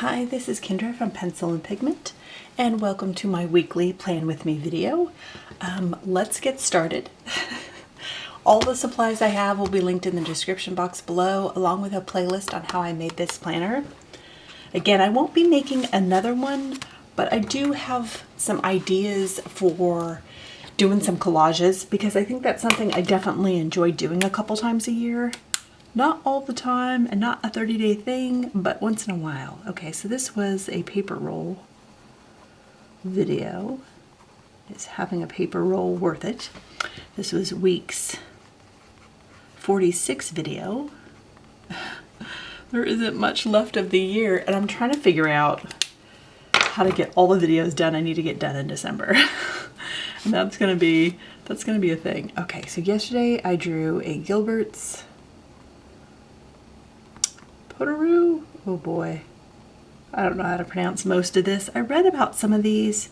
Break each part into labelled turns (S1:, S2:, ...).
S1: Hi, this is Kendra from Pencil and Pigment, and welcome to my weekly Plan With Me video. Let's get started. All the supplies I have will be linked in the description box below, along with a playlist on how I made this planner. Again, I won't be making another one, but I do have some ideas for doing some collages because I think that's something I definitely enjoy doing a couple times a year. Not all the time and not a 30-day thing, but once in a while. Okay, so this was a paper roll video. Is having a paper roll worth it? This was week's 46 video. There isn't much left of the year, and I'm trying to figure out how to get all the videos done I need to get done in December. And that's gonna be a thing. Okay, so yesterday I drew a Gilbert's Potoroo? Oh boy. I don't know how to pronounce most of this. I read about some of these.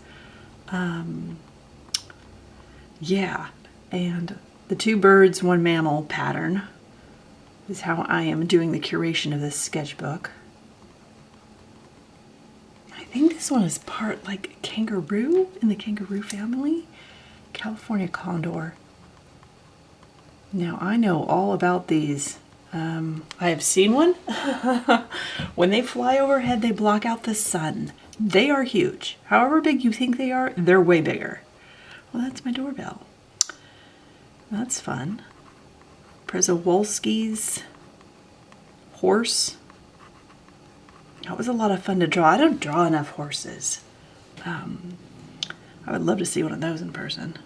S1: Yeah, and the 2 birds, 1 mammal pattern is how I am doing the curation of this sketchbook. I think this one is part like kangaroo in the kangaroo family. California condor. Now I know all about these. I have seen one. When they fly overhead, they block out the sun. They are huge. However big you think they are, they're way bigger. Well, that's my doorbell. That's fun. Przewalski's horse. That was a lot of fun to draw. I don't draw enough horses. I would love to see one of those in person.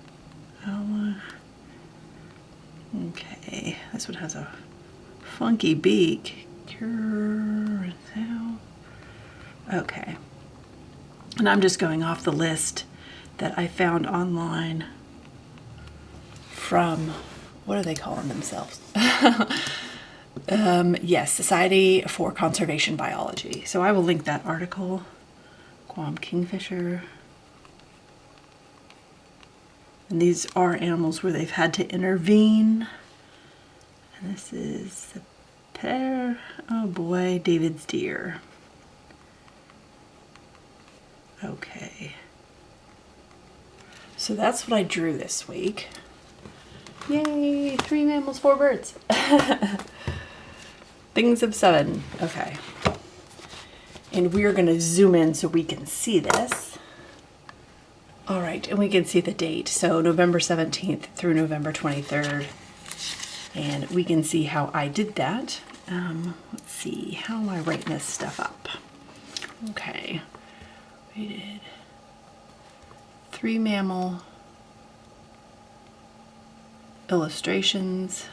S1: Okay, this one has a funky beak. Okay. And I'm just going off the list that I found online from, what are they calling themselves? Yes, Society for Conservation Biology. So I will link that article. Guam kingfisher. And these are animals where they've had to intervene. And this is the pair, oh boy, David's deer. Okay. So that's what I drew this week. Yay, 3 mammals, 4 birds. Things of 7, okay. And we're gonna zoom in so we can see this. All right, and we can see the date. So November 17th through November 23rd. And we can see how I did that. Let's see, how am I writing this stuff up? Okay, we did 3 mammal illustrations,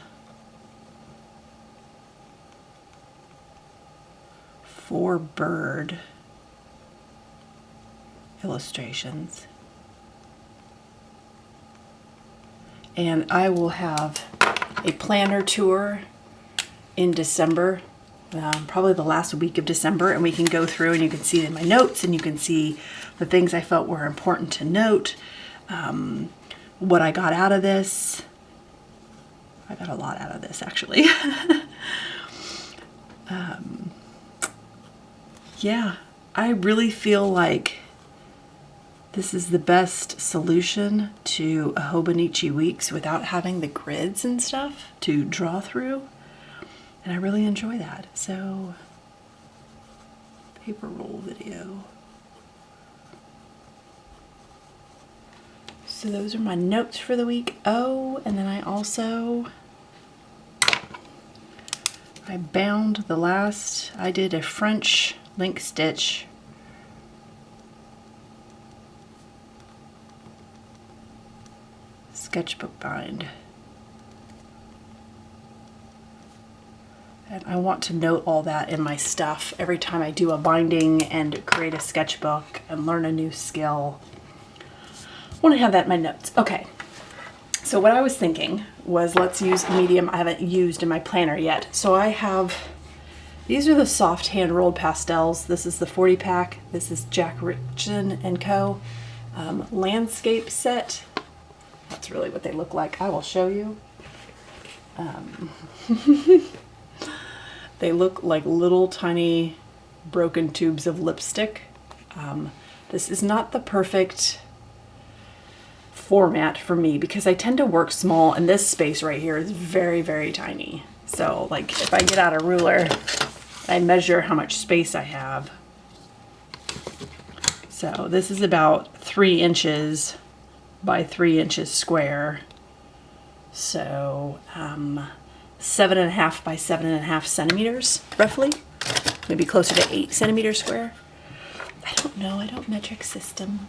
S1: 4 bird illustrations, and I will have a planner tour in December, probably the last week of December, and we can go through and you can see in my notes and you can see the things I felt were important to note, what I got out of this. I got a lot out of this actually. Yeah, I really feel like this is the best solution to a Hobonichi Weeks without having the grids and stuff to draw through. And I really enjoy that. So, paper roll video. So those are my notes for the week. Oh, and then I bound the last, I did a French link stitch sketchbook bind. And I want to note all that in my stuff every time I do a binding and create a sketchbook and learn a new skill. I want to have that in my notes. Okay, so what I was thinking was let's use a medium I haven't used in my planner yet. So I have, these are the soft hand rolled pastels. This is the 40 pack. This is Jack Richardson & Co. Landscape set. That's really what they look like. I will show you. They look like little tiny broken tubes of lipstick. This is not the perfect format for me because I tend to work small, and this space right here is very, very tiny. So like if I get out a ruler, I measure how much space I have. So this is about 3 inches by 3 inches square. So 7.5 by 7.5 centimeters, roughly. Maybe closer to 8 centimeters square. I don't know, I don't metric system.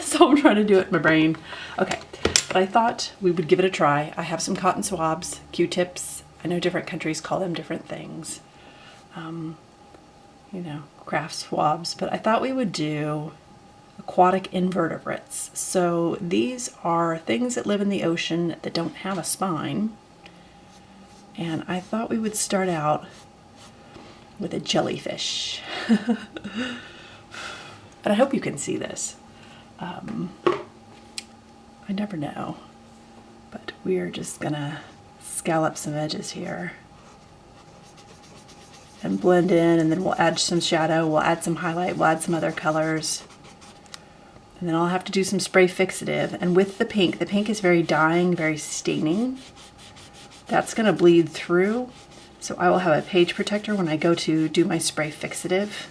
S1: So I'm trying to do it in my brain. Okay, but I thought we would give it a try. I have some cotton swabs, Q-tips. I know different countries call them different things. You know, craft swabs, but I thought we would do aquatic invertebrates. So these are things that live in the ocean that don't have a spine. And I thought we would start out with a jellyfish. And I hope you can see this. I never know, but we are just gonna scallop some edges here and blend in, and then we'll add some shadow, we'll add some highlight, we'll add some other colors. And then I'll have to do some spray fixative. And with the pink is very dyeing, very staining. That's gonna bleed through. So I will have a page protector when I go to do my spray fixative.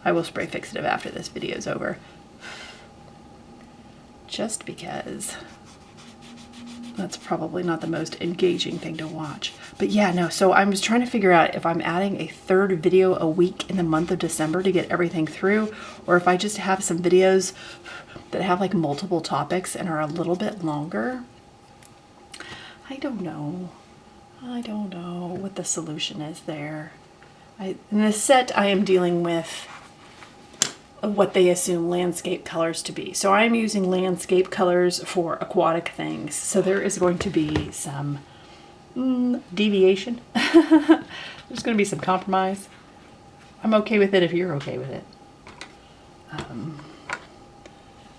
S1: I will spray fixative after this video is over. Just because that's probably not the most engaging thing to watch. But yeah, no, so I was trying to figure out if I'm adding a 3rd video a week in the month of December to get everything through, or if I just have some videos that have like multiple topics and are a little bit longer. I don't know. I don't know what the solution is there. In this set, I am dealing with what they assume landscape colors to be. So I'm using landscape colors for aquatic things. So there is going to be some deviation. There's going to be some compromise. I'm okay with it if you're okay with it.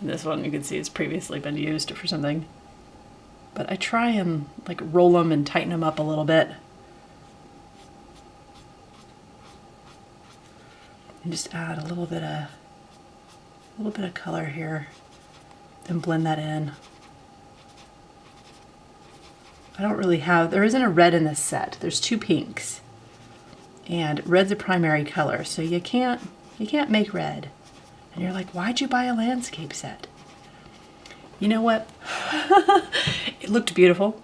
S1: This one you can see has previously been used for something. But I try and like roll them and tighten them up a little bit. And just add a little bit of color here, then blend that in. I don't really have, there isn't a red in this set. There's 2 pinks, and red's a primary color, so you can't make red. And you're like, why'd you buy a landscape set? You know what? It looked beautiful.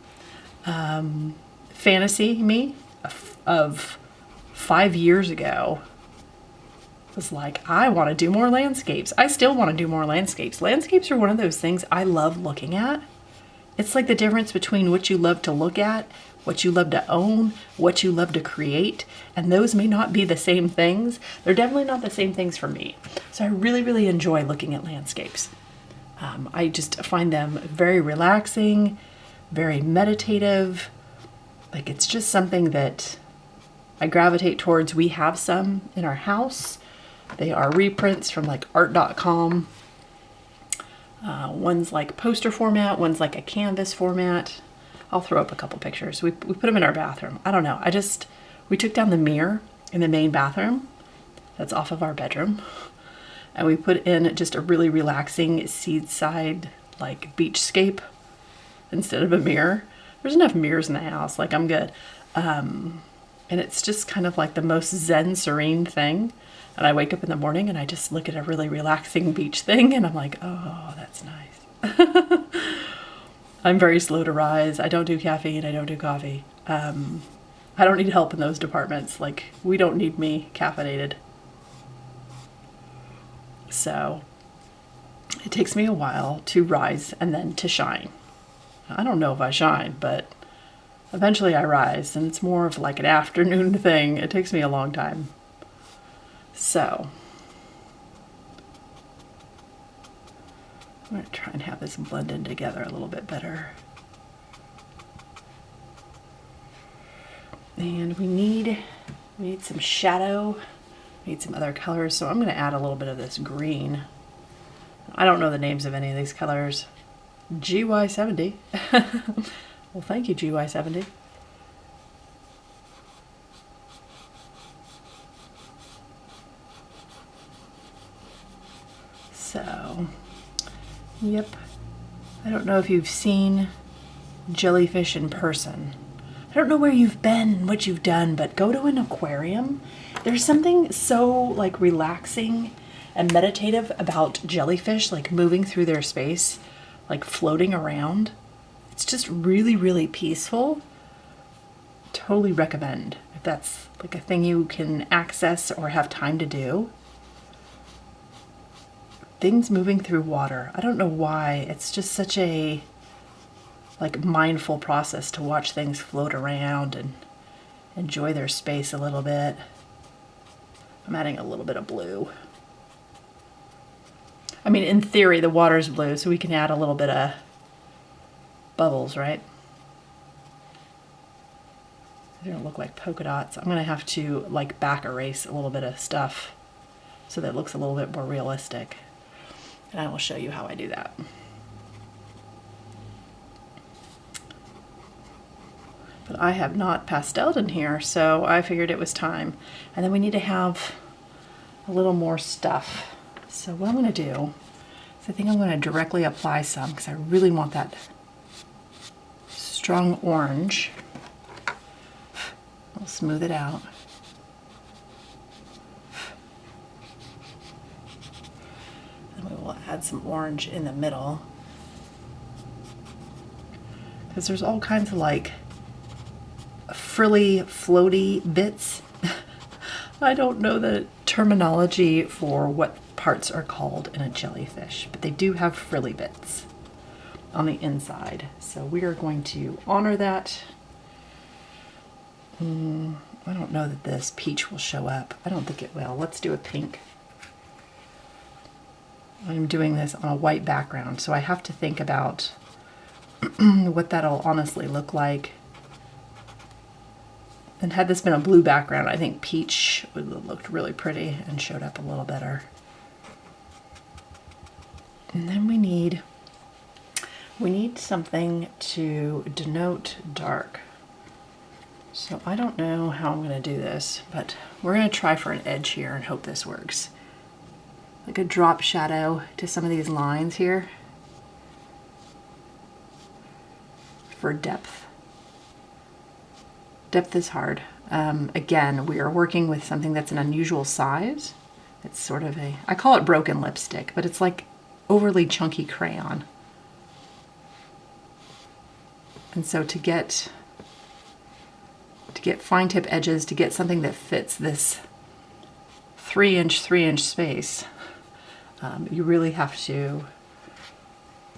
S1: Fantasy me of 5 years ago was like, I want to do more landscapes. I still want to do more landscapes. Landscapes are one of those things I love looking at. It's like the difference between what you love to look at, what you love to own, what you love to create, and those may not be the same things. They're definitely not the same things for me. So I really, really enjoy looking at landscapes. I just find them very relaxing, very meditative. Like it's just something that I gravitate towards. We have some in our house. They are reprints from like art.com. One's like poster format, one's like a canvas format. I'll throw up a couple pictures. We put them in our bathroom. I don't know. We took down the mirror in the main bathroom that's off of our bedroom. And we put in just a really relaxing seaside like beachscape instead of a mirror. There's enough mirrors in the house, like I'm good. And it's just kind of like the most zen, serene thing. And I wake up in the morning and I just look at a really relaxing beach thing and I'm like, oh, that's nice. I'm very slow to rise. I don't do caffeine. I don't do coffee. I don't need help in those departments. Like, we don't need me caffeinated. So it takes me a while to rise and then to shine. I don't know if I shine, but eventually I rise, and it's more of like an afternoon thing. It takes me a long time. So I'm going to try and have this blend in together a little bit better. And we need some shadow. We need some other colors, so I'm going to add a little bit of this green. I don't know the names of any of these colors. GY70. Well, thank you, GY70. So, yep. I don't know if you've seen jellyfish in person. I don't know where you've been and what you've done, but go to an aquarium. There's something so like relaxing and meditative about jellyfish, like moving through their space, like floating around. It's just really, really peaceful. Totally recommend if that's like a thing you can access or have time to do. Things moving through water. I don't know why. It's just such a like mindful process to watch things float around and enjoy their space a little bit. I'm adding a little bit of blue. I mean, in theory, the water's blue, so we can add a little bit of bubbles, right? They don't look like polka dots. I'm gonna have to like back erase a little bit of stuff so that it looks a little bit more realistic. And I will show you how I do that. But I have not pasteled in here, so I figured it was time. And then we need to have a little more stuff. So what I'm gonna do is I think I'm gonna directly apply some because I really want that strong orange. I'll smooth it out. And we will add some orange in the middle. Because there's all kinds of like frilly, floaty bits. I don't know the terminology for what parts are called in a jellyfish, but they do have frilly bits on the inside. So we are going to honor that. I don't know that this peach will show up. I don't think it will. Let's do a pink. I'm doing this on a white background, so I have to think about what that'll honestly look like. And had this been a blue background, I think peach would have looked really pretty and showed up a little better. And then we need something to denote dark. So I don't know how I'm going to do this, but we're going to try for an edge here and hope this works. Like a drop shadow to some of these lines here for depth. Depth is hard. Again, we are working with something that's an unusual size. It's sort of I call it broken lipstick, but it's like overly chunky crayon. And so to get fine tip edges, to get something that fits this 3-inch space, you really have to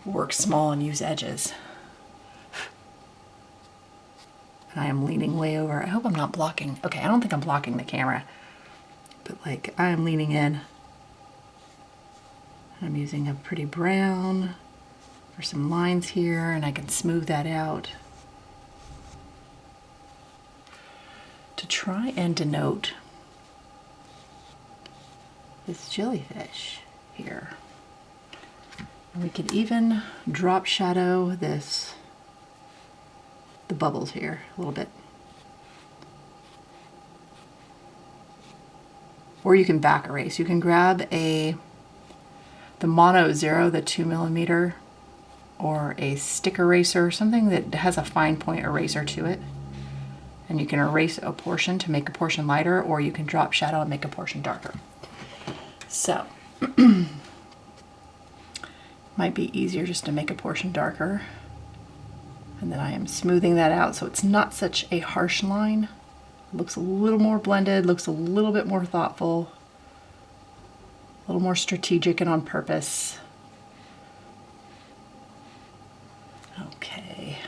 S1: work small and use edges. And I am leaning way over. I hope I'm not blocking. Okay, I don't think I'm blocking the camera, but like I am leaning in. I'm using a pretty brown for some lines here, and I can smooth that out to try and denote this jellyfish here. And we could even drop shadow the bubbles here a little bit. Or you can back erase. You can grab the Mono Zero, the 2mm, or a stick eraser, something that has a fine point eraser to it. And you can erase a portion to make a portion lighter, or you can drop shadow and make a portion darker. So, might be easier just to make a portion darker. And then I am smoothing that out so it's not such a harsh line. It looks a little more blended, looks a little bit more thoughtful, a little more strategic and on purpose. Okay.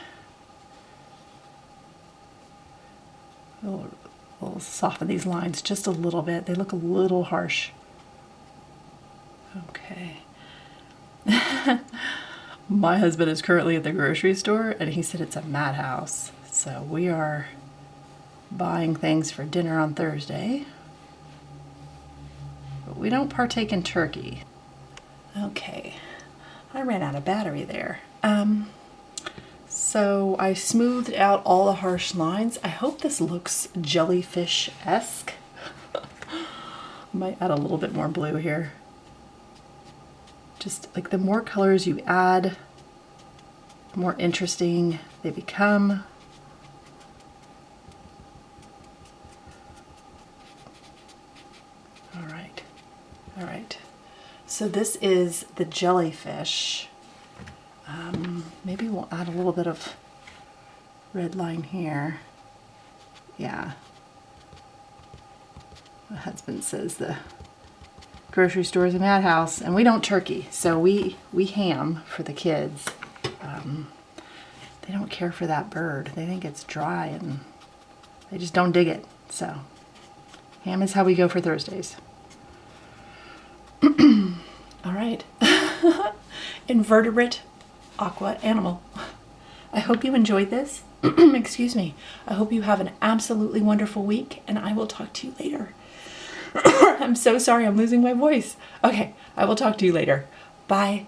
S1: We'll soften these lines just a little bit. They look a little harsh. Okay. My husband is currently at the grocery store and he said it's a madhouse. So we are buying things for dinner on Thursday. But we don't partake in turkey. Okay. I ran out of battery there. So I smoothed out all the harsh lines. I hope this looks jellyfish-esque. Might add a little bit more blue here. Just like the more colors you add, the more interesting they become. All right, all right. So this is the jellyfish. Maybe we'll add a little bit of red line here. Yeah. My husband says the grocery store is a madhouse, and we don't turkey, so we ham for the kids. They don't care for that bird. They think it's dry and they just don't dig it. So ham is how we go for Thursdays. All right. Invertebrate aqua animal. I hope you enjoyed this. Excuse me. I hope you have an absolutely wonderful week, and I will talk to you later. I'm so sorry, I'm losing my voice. Okay, I will talk to you later. Bye.